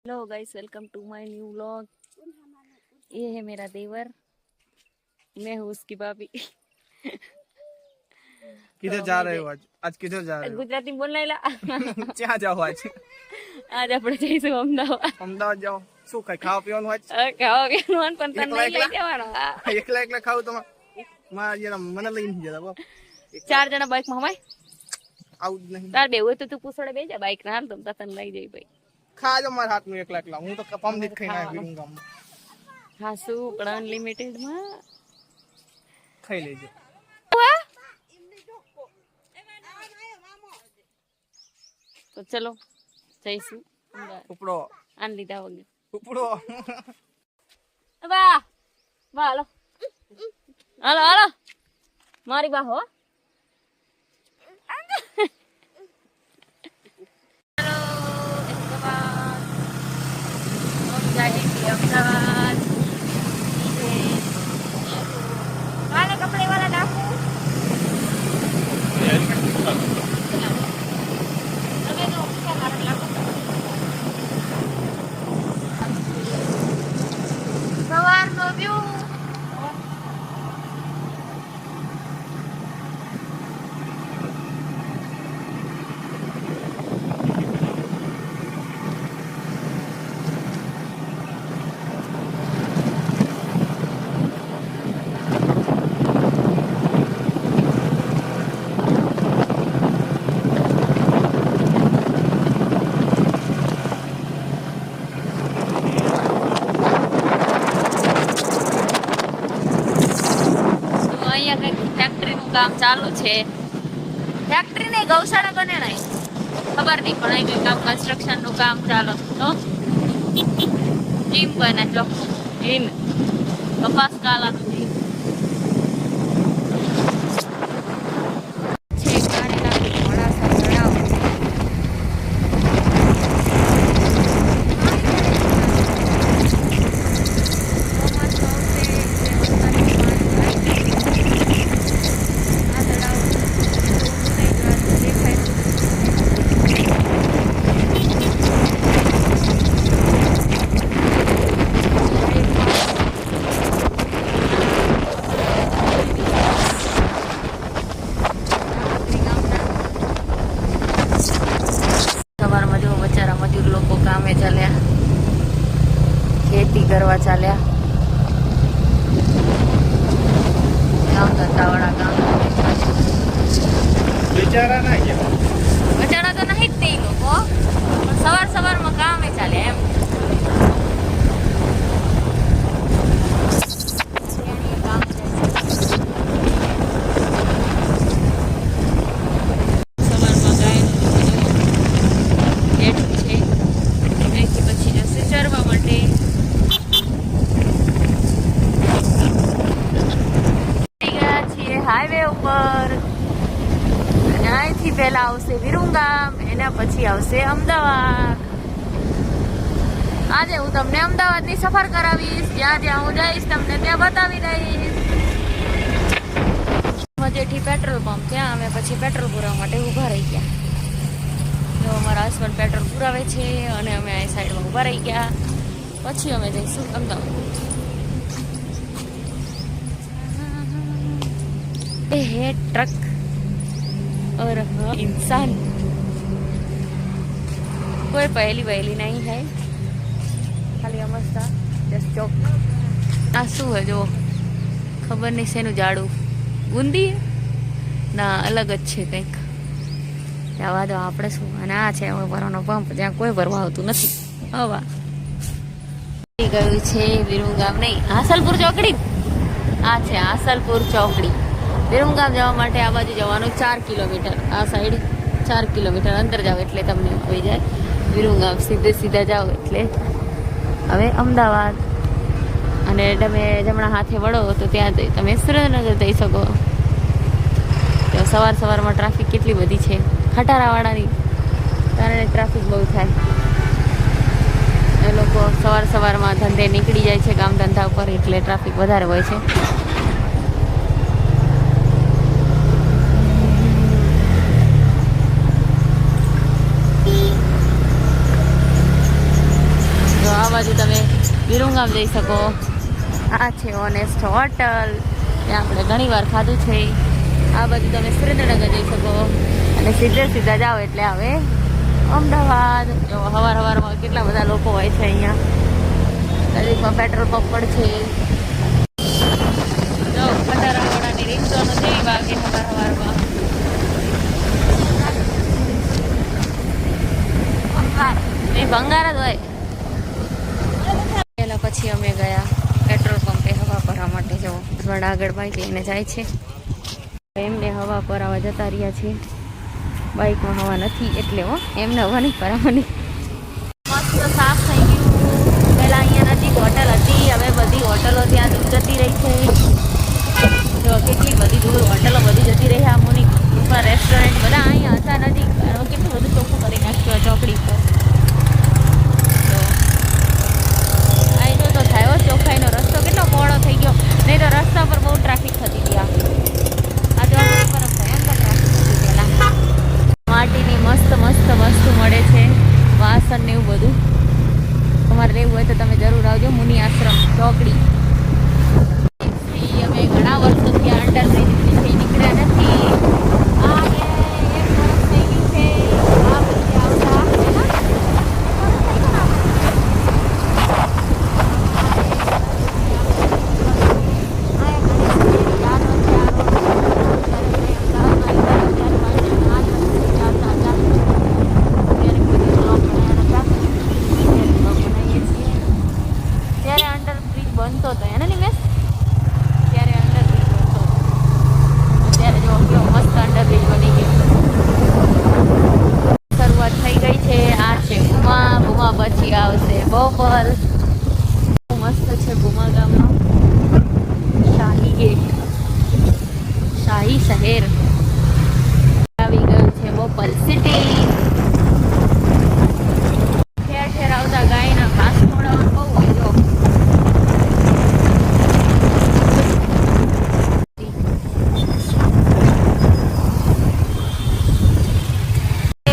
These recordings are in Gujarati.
Hello guys, welcome to my new vlog. ये है मेरा देवर, मैं हूँ उसकी भाभी। किधर जा रहे हो आज? आज किधर जा रहे हो? गुजराती बोलना ला। ક્યાં જાઓ આજ? आज આપણે જઈશું અમદાવાદ. અમદાવાદ જાઓ. શું કઈ ખાવા પીવાનું આજ? ખાવા પીવાનું પણ તને નહીં લઈ જવાનો. એકલા એકલા ખાવ તો મને લઈને જતા બાપ. 4 જણા બાઇક માં હમાય આવું જ નહીં. તાર બે હોય તો તું પૂછડે બે જા બાઇક ના હાલ તો તને લઈ જઈ ભાઈ. ખાજો મારા હાથનું એકલા એકલા. હું તો પમ દીધ ખાઈને આવ્યો ગામમાં. હા શું પણ અનલિમિટેડ માં ખાઈ લેજો. તો ચલો જઈશું ઉપડો આન લીધા વગર. ઉપડો. વાહ વાહ, હાલો હાલો હાલો મારી બા હો. अहमदाबाद वाले कपड़े वाला डाकू सवार नो व्यू काम चालू है। फैक्ट्री नहीं गौशाला बने नहीं खबर नहीं पण कई काम कंस्ट्रक्शन नु काम चालू तो जिम बने जो इन कपास काला नु जिम छे कारेला बड़ा सा तलाव खेती करवा चाल्या गाम धंधावाड़ा गाम બેચારા ના ગયા. बचाड़ा तो नहीं थे लोग सवार सवार में काम में चाले एम हाईवे पर અહીંથી પહેલા આવશે વિરુંગામ, એના પછી આવશે અમદાવાદ. આજે હું તમને અમદાવાદની સફર કરાવીશ. જ્યાં જ્યાં હું જઈશ તમને ત્યાં બતાવી દઈશ. મજેઠી પેટ્રોલ પંપ, ત્યાં અમે પછી પેટ્રોલ પુરાવા માટે ઊભા રહી ગયા. જો અમારા હસબન્ડ પેટ્રોલ પુરાવે છે અને અમે આ સાઈડમાં ઊભા રહી ગયા. પછી અમે જઈશું અમદાવાદ. ये है ट्रक और हाँ इंसान. कोई पहली नहीं है, खाली अमस्ता जस्ट चौक. आ शू है जो खबर नहीं से जाड़ू बूंदी ना अलग જ છે કંઈક. જવા દો આપણે શું. અને આ છે ભરવાનો પંપ, જ્યાં કોઈ ભરવા આવતું નથી. હવા ગયું છે વિરુંગામ નહીં, હાસલપુર ચોકડી. આ છે હાસલપુર ચોકડી. વિરુંગામ જવા માટે આ બાજુ જવાનું 4 કિલોમીટર, આ સાઈડ 4 કિલોમીટર અંદર જાઓ એટલે તમને થઈ જાય વિરુંગામ. સીધા જાઓ એટલે હવે અમદાવાદ. અને તમે જમણા હાથે વળો તો ત્યાં તમે સુરેન્દ્રનગર જઈ શકો. તો સવારમાં ટ્રાફિક કેટલી બધી છે, ખટારાવાળાની કારણે ટ્રાફિક બહુ થાય. એ લોકો સવારમાં ધંધે નીકળી જાય છે, કામ ધંધા ઉપર, એટલે ટ્રાફિક વધારે હોય છે. બાજુ તમે વિરુંગામ જઈ શકો. આ છે ઓનેસ્ટ હોટલ, ત્યાં આપણે ઘણી વાર ખાધું છે. આ બાજુ તમે સુરેન્દ્રનગર જઈ શકો અને સીધા જાઓ એટલે આવે અમદાવાદ. જો સવારમાં કેટલા બધા લોકો હોય છે અહીંયા. નજીકમાં પેટ્રોલ પંપ પણ છે. જો ખટારાવાળાની રિક્ષાનો જેવી વાગે સવારમાં. એ ભંગાર જ હોય. પહેલા પછી અમે ગયા પેટ્રોલ પંપે હવા ભરવા માટે. જો હસબન્ડ આગળ બાઈક લઈને જાય છે. એમને હવા ભરાવા જતા રહ્યા છે. બાઇકમાં હવા નથી એટલે એમને હવા નહીં ભરાવાની. મસ્ત સાફ થઈ ગયું. પહેલાં અહીંયા નજીક હોટલ હતી, હવે બધી હોટલો ત્યાં દૂર જતી રહી છે. જો કેટલી બધી દૂર હોટલો બધી જતી રહી. આ મોની ઉપર રેસ્ટોરન્ટ બધા અહીંયા હતા નજીક. કેટલું બધું ચોખ્ખું કરી નાખ્યું ચોકડી પર. તો થાય ચોખ્ખાઈનો રસ્તો કેટલો પહોળો થઈ ગયો. નહીં તો રસ્તા પર બહુ ટ્રાફિક થતી હતી. આ ચોકડી પર ભયંકર ટ્રાફિક હતી પહેલાં. માટીની મસ્ત વસ્તુ મળે છે, વાસણ ને એવું બધું. તમારે રહેવું હોય તો તમે જરૂર આવજો. મુનિ આશ્રમ ચોકડી. અમે ઘણા વર્ષોથી અંડરબ્રિજથી નીકળ્યા નથી. આ 1 વર્ષ થઈ ગયું છે આ બ્રિજ આવતા. પછી આવશે બોપલ. મસ્ત છે ભૂમા ગામનો શાહી ગેટ, શાહી શહેર. આવી ગયું છે બોપલ સિટી. ઠેર ઠેર આવતા ગાયના ઘાસ ખવડાવવાનું બહુ હોય. જો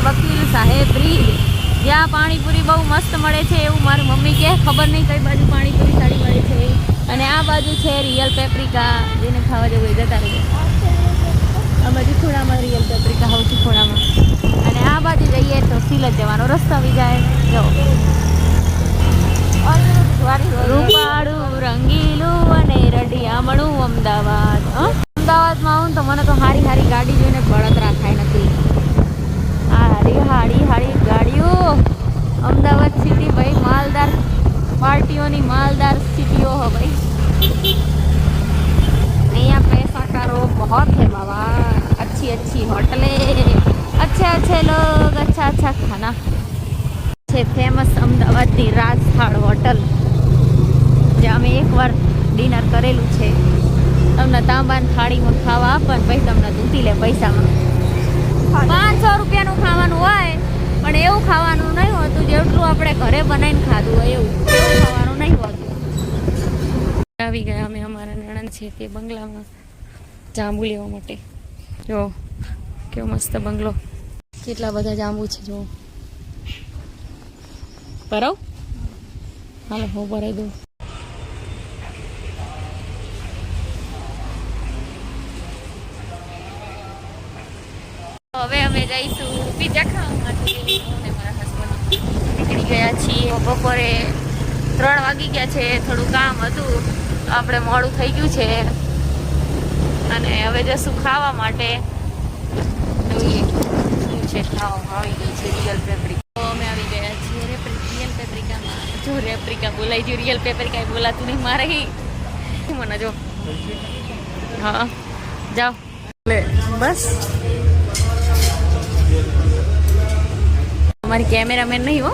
વકીલ સાહેબ બ્રિજ, જ્યાં પાણીપુરી બહુ મસ્ત મળે છે એવું મારી મમ્મી કહે. ખબર નહીં કઈ બાજુ પાણીપુરી સારી મળે છે. અને આ બાજુ છે રિયલ પેપ્રિકા, જેને ખાવા જવું એ જતા રહે. આ બાજુ ખૂણામાં રિયલ પેપ્રિકા, સૌથી ખૂણામાં. અને આ બાજુ જઈએ તો સિલજ જવાનો રસ્તો આવી જાય. જો રૂપાળું રંગીલું અને રડિયામણું અમદાવાદ. અમદાવાદમાં આવું તો મને તો હારી ગાડી જોઈને બળતરા થાય નથી. હારી ગાડીઓ. અમદાવાદ સિટી ભાઈ માલદાર પાર્ટીઓની માલદાર સિટીઓ હો ભાઈ. અહીંયા पैसा का रोग बहुत है बाबा. अच्छी होटलें, अच्छे लोग, अच्छा खाना છે. ફેમસ અમદાવાદની રાજસ્થાળ હોટલ, જ્યાં અમે એકવાર ડિનર કરેલું છે. તમને તાંબાની થાળીમાં ખાવા આપે ને ભાઈ તમને દૂધી લે પૈસામાં. 500 રૂપિયાનું ખાવાનું હોય પણ એવું ખાવાનું નહીં હોતું જેટલું આપણે ઘરે બનાવીને ખાધું હોય એવું ખાવાનું નહીં હોતું. આવી ગયા અમે અમારા નણંદ છે તે બંગલામાં જાંબુ લેવા માટે. જો કેવો મસ્ત બંગલો, કેટલા બધા જાંબુ છે. જો ભરાવ, હાલો હું ભરાઈ દઉં. હવે અમે જઈશું પીઝા ખાવા માટે. અને મારા હસબન્ડ નીકળી ગયા છીએ. બપોરે 3 વાગી ગયા છે. થોડું કામ હતું, આપણે મોડું થઈ ગયું છે. અને હવે જશું ખાવા માટે. જોઈએ શું છે ખાવા. આવી ગઈ છે રિયલ પેપ્રિકા. અમે આવી ગયા છીએ રિયલ પેપ્રિકામાં. જો રેપ્રિકા બોલાઈ ગયું, રિયલ પેપ્રિકા બોલાતું નહીં મારે. મને જો હા જાઓ બસ. हमारी कैमरामैन नहीं हो.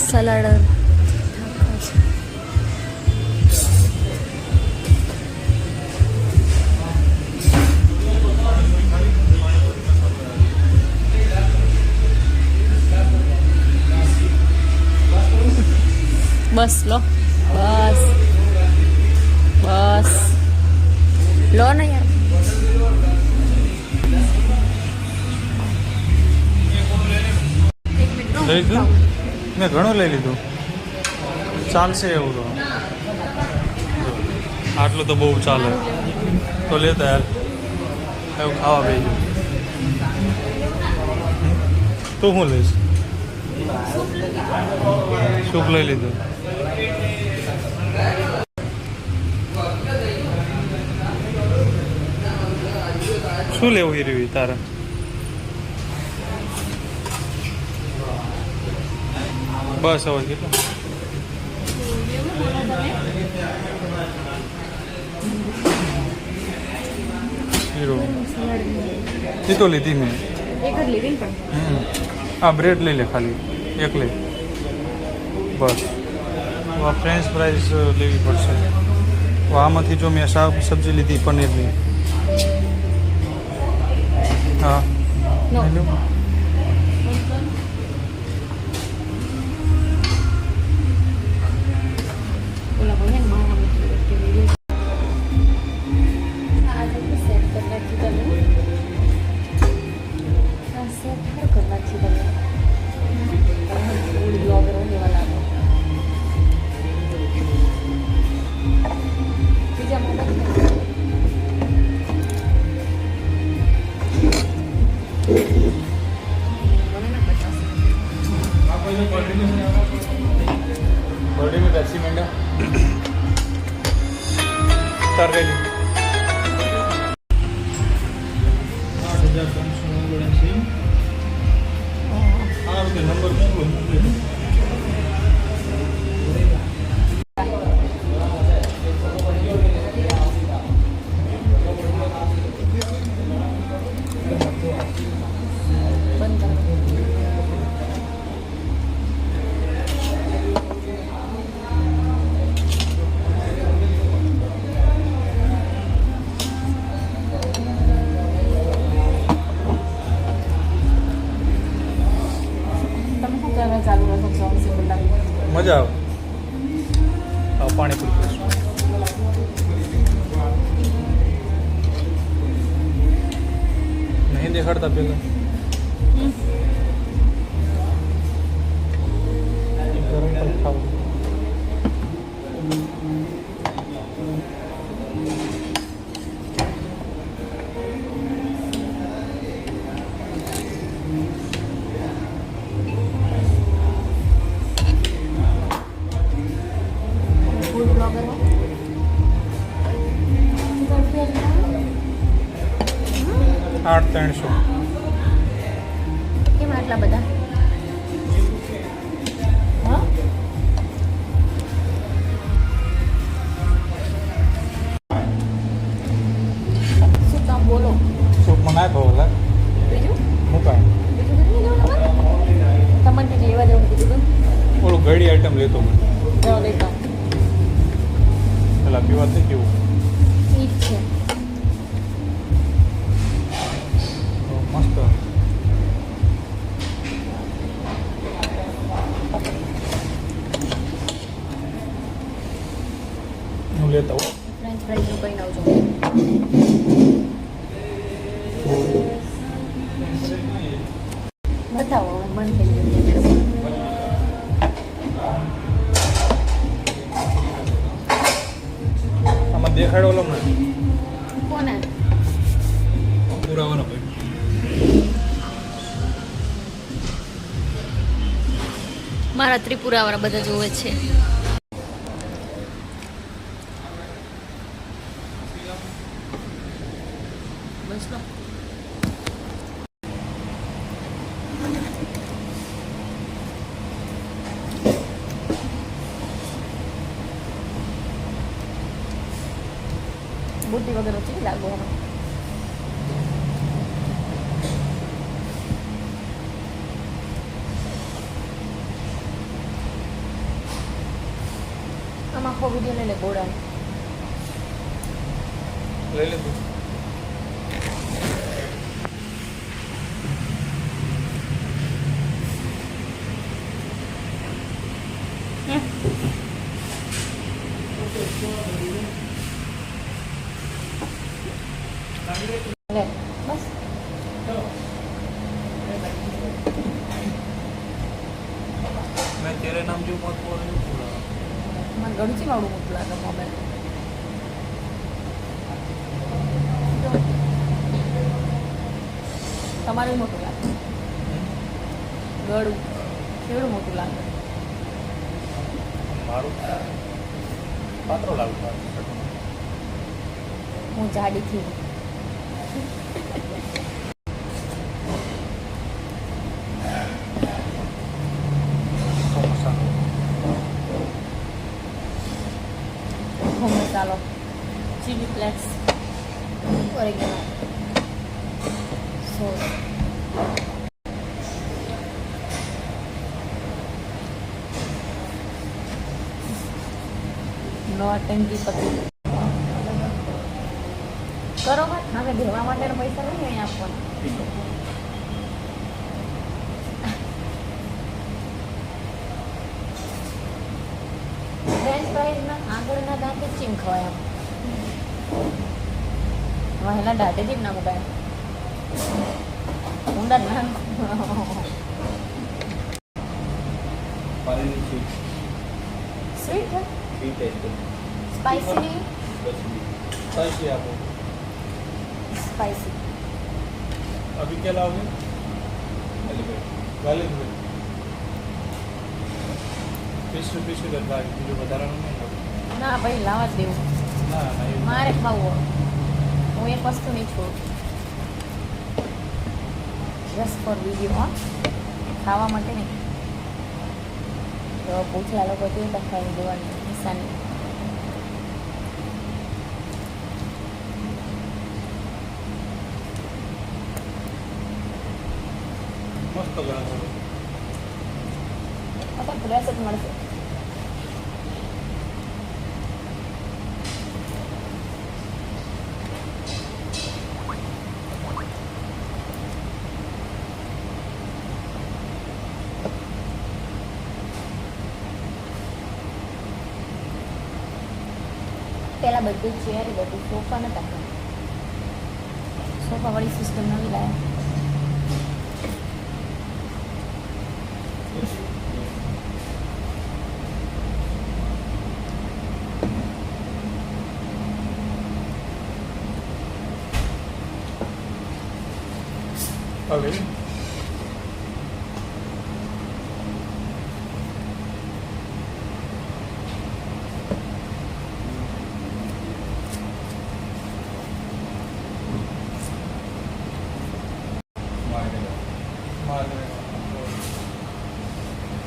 सलाड बस लो, बस लो ना यार. લઈ લીધું મેં ઘણું લઈ લીધું ચાલશે એવું તો આટલું તો બહુ ચાલે તો લેતા યાર એવું ખાવા બેસી તું શું લઈશ સૂપ લઈ લીધું શું લેવું હીરવી તારે બસ હવે કેટલું હીરો એ તો લીધી મેં હા બ્રેડ લઈ લે ખાલી એક લે બસ ફ્રેન્ચ ફ્રાઈઝ લેવી પડશે આમાંથી જો મેં શાક સબ્જી લીધી પનીરની હા बर्थडे में पैसी मंडा कर गई 8,589 हाँ उसके नंबर मजा आओ पानी पूरी नहीं देखाड़ता पहले गरम पर खाओ आठ 300 કેમ આટલા બધા હા શું કામ બોલો सूप मनाए बोला બીજું मुका બીજું નથી લેવું તમારે તમને લેવા જવું કીધું ઓલું ઘડી આઈટમ લેતો મને જાઓ લેતા પેલા પીવા થઈ કેવું ઠીક છે મસ્ત હું લેતા હું ફ્રેન્ચ ફ્રાઈઝનું કઈ આવજો બતાવો હવે મન થઈ ગયું આમાં દેખાડો લો મને કોને પુરાવાનો ભાઈ મારા ત્રિપુરાવાળા બધા જોવે છે બસ લો બુદ્ધિ વગર ઓછી લાગુ હવે આમાં આખો વિડીયો લઈ લે ગોળા લઈ લીધું લે બસ આમ જેવું મોટું મને ગળું વાળું મોટું લાગે મોબાઈલ. તમારું મોટું લાગે ગળું કેવડું મોટું લાગે? મારું પાત્રો લાગુ હું જાડી થી મસાલો ચીલી ફ્લેક્સ ઓરેગેનો સોસ નોટંકી પતિ કરો વાત હવે દેવા માટેના પૈસા નહીં અહીં આપવાના. ફ્રેન્ચ ફ્રાઈઝના આગળના દાંતે ચીમ ખવાય આમ વહેલા દાંતેથી જ ના મુકાય ઊંડા ના સ્વીટ है स्पाइसी नहीं स्पाइसी आपको स्पाइसी अभी क्या लाओगे गार्लिक ब्रेड पीस करता है जो बता रहा हूँ ના ભાઈ લાવા જ દેવું ना नहीं મારે ખાવું હું એક વસ્તુ નહીં છોડું જસ્ટ ફોર વિડીયો ખાવા માટે નહીં તો પૂછલા લોકો કેવું તો ખાઈ દેવાની નિશાની मस्त गरम करो અત્યારે ફ્રેશ જ મળશે. પહેલા બધું ચેર બધું સોફા નતા સોફા વાળી સિસ્ટમ નવી લાયા. હવે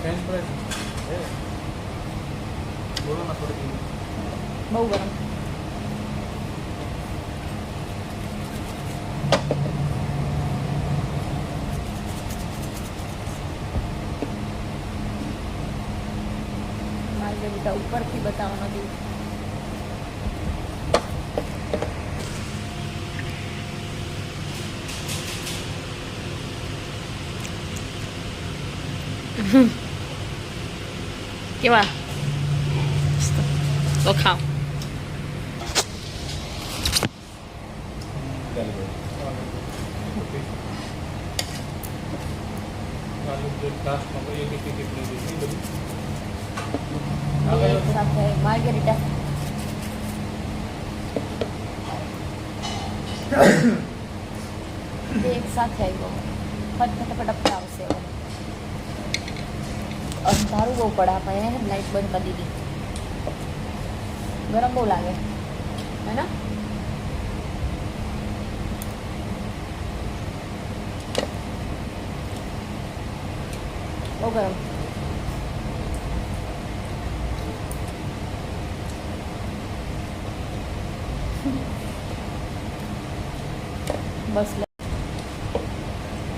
फ्रेंच फ्राइज बोलो ना थोड़ी બહુ ગરમ મારે બેટા ઉપરથી બતાવવાનું હતું. કેવા તો ખાઓ એક સાથે માર્ગેરિટા એક સાથે આવ્યો ફટાફટ આવશે હવે. અંધારું બહુ પડે આપણે લાઈટ બંધ કરી દીધી ગરમ બહુ લાગે હે ને બહુ ગરમ બસ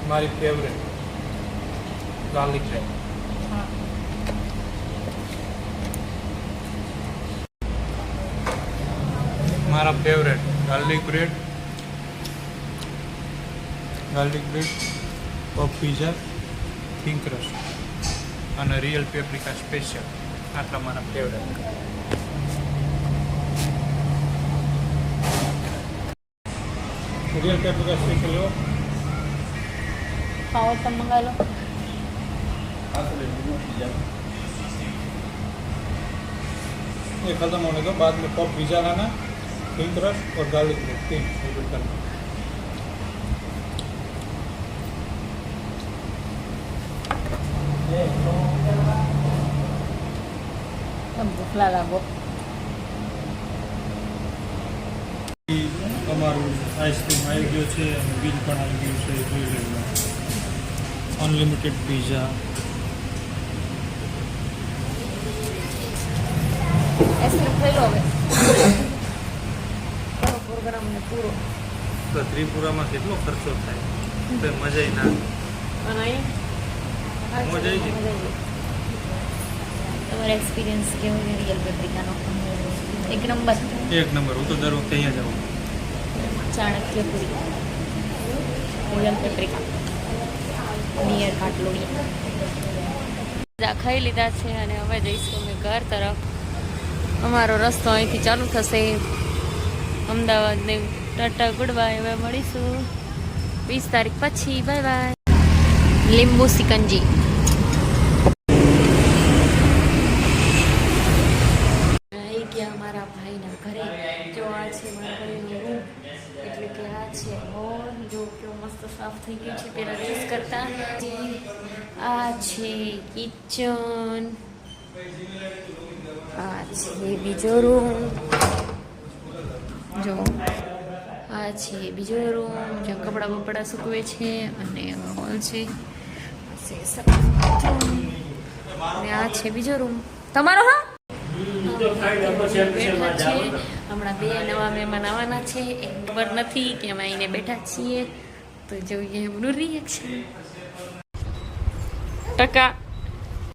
हमारी फेवरेट गार्लिक ब्रेड हाँ हमारा favourite garlic bread puff pizza think रस અને રિયલ પેપ્રિકા સ્પેશિયલ આટલા મારા ફેવરેટ. રિયલ પેપ્રિકા સ્પેશિયલ લો ખાઓ તમે મંગાવી લો. ये ख़त्म होने दो, बाद में पॉप पिज़्ज़ा लाना, पिंक रस और गार्लिक ब्रेड, 3 रिपीट करना। ભૂખલા લાગો. અમારું આઈસ્ક્રીમ આવી ગયો છે અને બિલ પણ આવી ગયું છે, જોઈ લેજો. Unlimited pizza. આઈસ્ક્રીમ ખાઈ લો હવે. પ્રોગ્રામ ને પૂરો. તો ત્રિપુરામાં કેટલો ખર્ચો થાય, તો મજા ના આવે. અને અહીંયા મજા આવી ગઈ. તમારો એક્સપિરિયન્સ કેવો છે રિયલ પેપ્રિકાનો? એક નંબર. એક નંબર. હું તો દર વખતે અહીંયા જાઉં. Chanakyapuri real paprika near Ghatlodia. ખાઈ લીધા છે અને હવે જઈશું અમે ઘર તરફ. અમારો રસ્તો અહીંથી ચાલુ થશે અમદાવાદને. Tata good bye. હવે મળીશું 20 તારીખ પછી. Bye bye. લીંબુ સિકંજી. આવી ગયા મારા ભાઈના ઘરે. જો આ છે મારા ભાઈનો રૂમ, એટલે કે આ છે હોલ. જો કેવો મસ્ત સાફ થઈ ગયું છે પેલા દિવસ કરતા. આ છે કિચન, આ છે બીજો રૂમ. જો આ છે બીજો રૂમ જ્યાં કપડાં બપડા સૂકવે છે, અને હોલ છે. અને આ છે બીજો રૂમ તમારો. હા, બેઠા છે. હમણાં 2 નવા મહેમાન આવવાના છે, એ ખબર નથી કે અમે આવીને બેઠા છીએ, તો જોઈએ એમનું રિએક્શન. ટકા